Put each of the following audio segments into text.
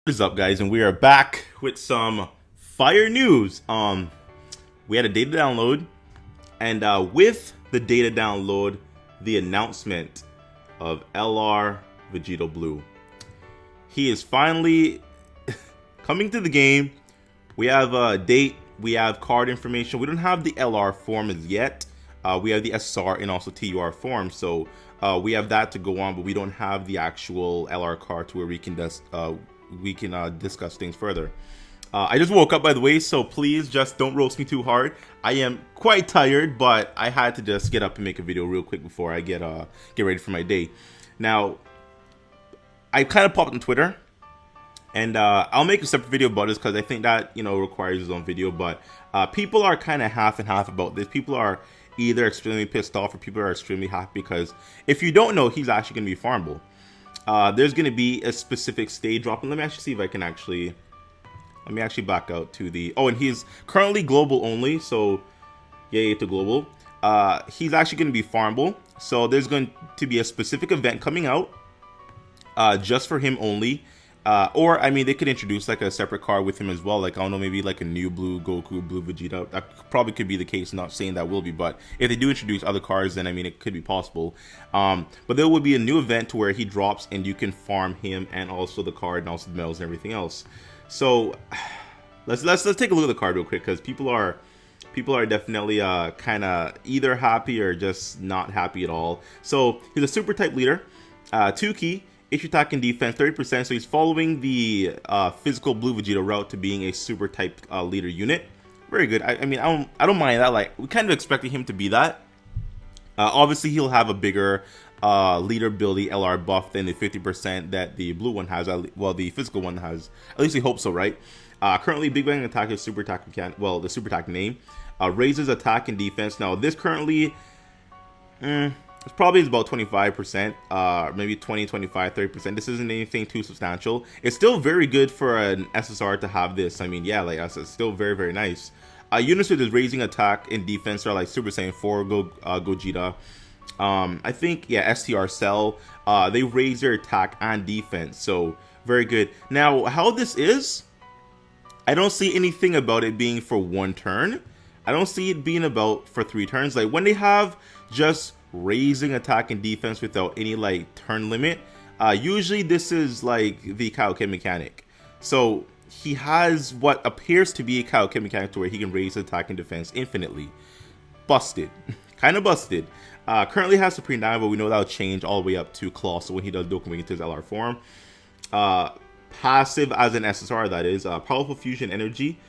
What is up, guys? And we are back with some fire news. We had a data download, and with the data download, the announcement of LR Vegito Blue. He is finally coming to the game. We have a date, we have card information. We don't have the LR form as yet. We have the SR and also TUR form, so we have that to go on, but we don't have the actual LR card to where we can discuss things further. I just woke up, by the way, so please just don't roast me too hard. I am quite tired, but I had to just get up and make a video real quick before I get ready for my day. Now, I kind of popped on Twitter, and I'll make a separate video about this because I think that requires its own video. But people are kind of half and half about this. People are either extremely pissed off or people are extremely happy because if you don't know, he's actually going to be farmable. There's going to be a specific stage drop, and let me actually see if I can actually. Let me actually back out to the. Oh, and he's currently global only, so yay to global. He's actually going to be farmable, so there's going to be a specific event coming out just for him only. Or I mean, they could introduce like a separate card with him as well. Like I don't know, maybe like a new blue Goku, blue Vegeta. That probably could be the case. Not saying that will be, but if they do introduce other cards, then I mean it could be possible. But there will be a new event to where he drops and you can farm him and also the card and also the medals and everything else. So let's take a look at the card real quick because people are definitely kind of either happy or just not happy at all. So he's a super type leader, 2 key. Issue attack and defense 30%, so he's following the physical blue Vegito route to being a super type leader unit. Very good. I mean, I don't mind that. Like we kind of expected him to be that. Obviously, he'll have a bigger leader ability LR buff than the 50% that the blue one has. Well, the physical one has. At least we hope so, right? Currently, Big Bang attack is super attack the super attack name raises attack and defense. Now this currently. It's probably about 25%, maybe 20, 25, 30%. This isn't anything too substantial. It's still very good for an SSR to have this. I mean, yeah, like it's still very, very nice. Units with his raising attack and defense are like Super Saiyan 4 Gogeta. I think, yeah, STR Cell. They raise their attack and defense, so very good. Now, how this is, I don't see anything about it being for one turn. I don't see it being about for 3 turns. Like when they have just raising attack and defense without any like turn limit, usually this is like the Kaioken mechanic. So he has what appears to be a Kaioken mechanic to where he can raise attack and defense infinitely. Busted. Kind of busted. Currently has Supreme Dive, but we know that'll change all the way up to Claw, so when he does Dokkan into his LR form. Passive as an SSR, that is. Powerful Fusion Energy,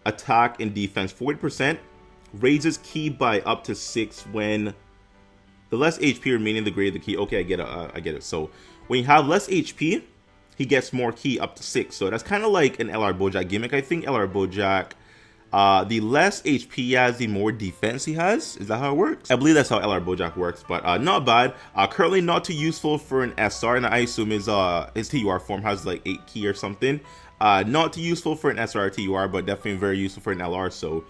attack and defense 40%, raises ki by up to 6 when the less HP remaining, the greater the ki. Okay, I get it. So when you have less HP, he gets more ki up to 6. So that's kind of like an LR Bojack gimmick. I think LR Bojack, the less HP he has, the more defense he has. Is that how it works? I believe that's how LR Bojack works, but not bad. Currently not too useful for an SR, and I assume his TUR form has like 8 ki or something. Not too useful for an SR TUR, but definitely very useful for an LR. So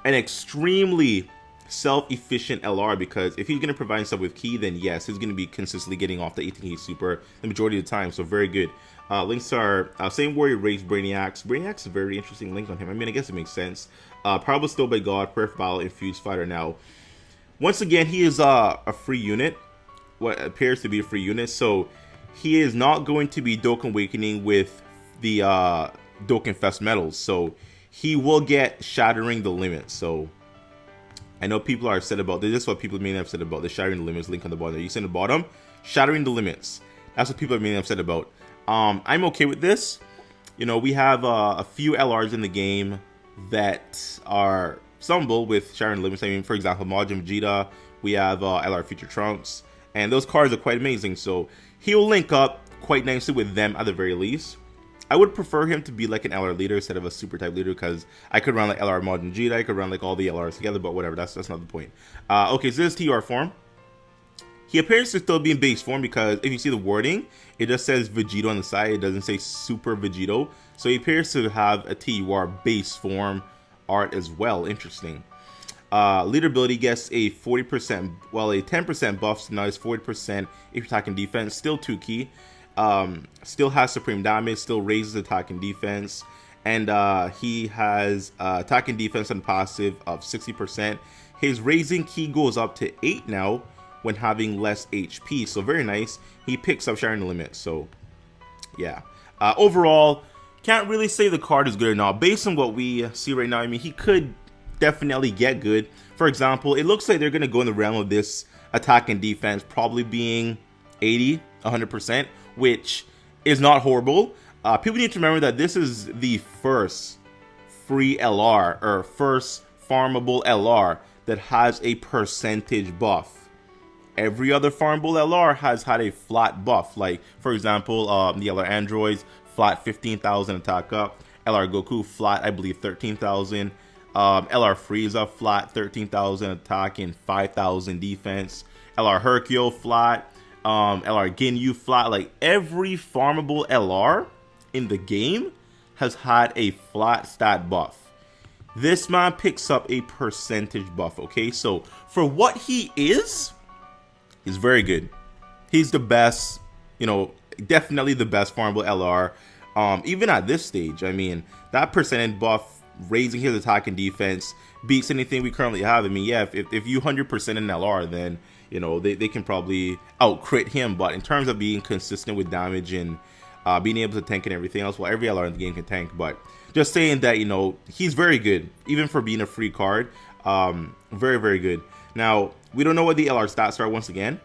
an extremely self-efficient LR, because if he's going to provide himself with ki, then yes, he's going to be consistently getting off the 18 ki super the majority of the time, so very good. Links are same warrior raised Brainiacs. Brainiacs is a very interesting link on him. I mean, I guess it makes sense. Probably still by God, Perfect Battle, Infused Fighter. Now once again, he is a free unit, what appears to be a free unit, so he is not going to be Dokkan Awakening with the Dokkan Fest medals, so he will get Shattering the Limits. So I know people are upset about this. This is what people are mainly upset about. The Shattering the Limits link on the bottom. You see on the bottom, Shattering the Limits. That's what people are mainly upset about. I'm okay with this. You know, we have a few LRs in the game that are stumble with Shattering the Limits. I mean, for example, Majin Vegeta. We have LR Future Trunks, and those cards are quite amazing. So he'll link up quite nicely with them at the very least. I would prefer him to be like an LR leader instead of a super type leader, because I could run like LR Majin Vegeta, I could run like all the LRs together, but whatever, that's not the point. Okay, so this is TR form. He appears to still be in base form because if you see the wording, it just says Vegito on the side, it doesn't say Super Vegito. So he appears to have a TUR base form art as well. Interesting. Leader ability gets a 40%, well, a 10% buff, so now it's 40% if you're attacking defense, still 2 key. Still has supreme damage, still raises attack and defense, and he has attack and defense on passive of 60%. His raising key goes up to 8 now when having less HP, so very nice. He picks up Shattering the Limit, so yeah. Overall, can't really say the card is good or not. Based on what we see right now, I mean, he could definitely get good. For example, it looks like they're going to go in the realm of this attack and defense probably being 80, 100%, which is not horrible. People need to remember that this is the first free LR, or first farmable LR, that has a percentage buff. Every other farmable LR has had a flat buff. Like, for example, the LR Androids, flat 15,000 attack up. LR Goku, flat, I believe, 13,000. LR Frieza, flat 13,000 attack and 5,000 defense. LR Hercule, flat. LR Ginyu, flat. Like, every farmable LR in the game has had a flat stat buff. This man picks up a percentage buff, okay? So, for what he is, he's very good. He's the best, you know, definitely the best farmable LR. Even at this stage, I mean, that percentage buff, raising his attack and defense, beats anything we currently have. I mean, yeah, if you 100% in LR, then, you know, they can probably out-crit him. But in terms of being consistent with damage and being able to tank and everything else, well, every LR in the game can tank. But just saying that, you know, he's very good, even for being a free card. Very, very good. Now, we don't know what the LR stats are once again.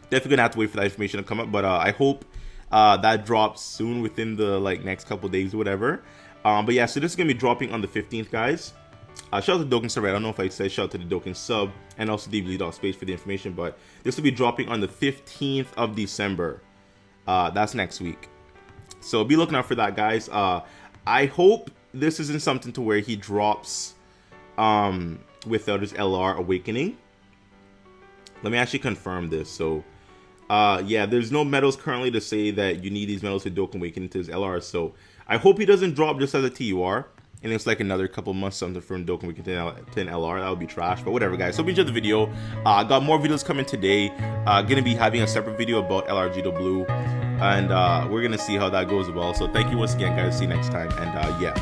Definitely gonna have to wait for that information to come up, but I hope that drops soon within the next couple days or whatever. But yeah, so this is gonna be dropping on the 15th, guys. Shout out to Dokkan Sub. I don't know if I said shout out to the Dokkan Sub and also DBZ.space for the information, but this will be dropping on the 15th of December. That's next week. So be looking out for that, guys. I hope this isn't something to where he drops without his LR Awakening. Let me actually confirm this. So yeah, there's no medals currently to say that you need these medals to Dokkan Awakening to his LR. So I hope he doesn't drop just as a TUR. And it's like another couple months something from Dokkan Awakening to an LR. That would be trash, but whatever, guys. So hope you enjoyed the video. I got more videos coming today. Gonna be having a separate video about LR VEGITO Blue. And we're gonna see how that goes as well. So thank you once again, guys. See you next time. And yeah.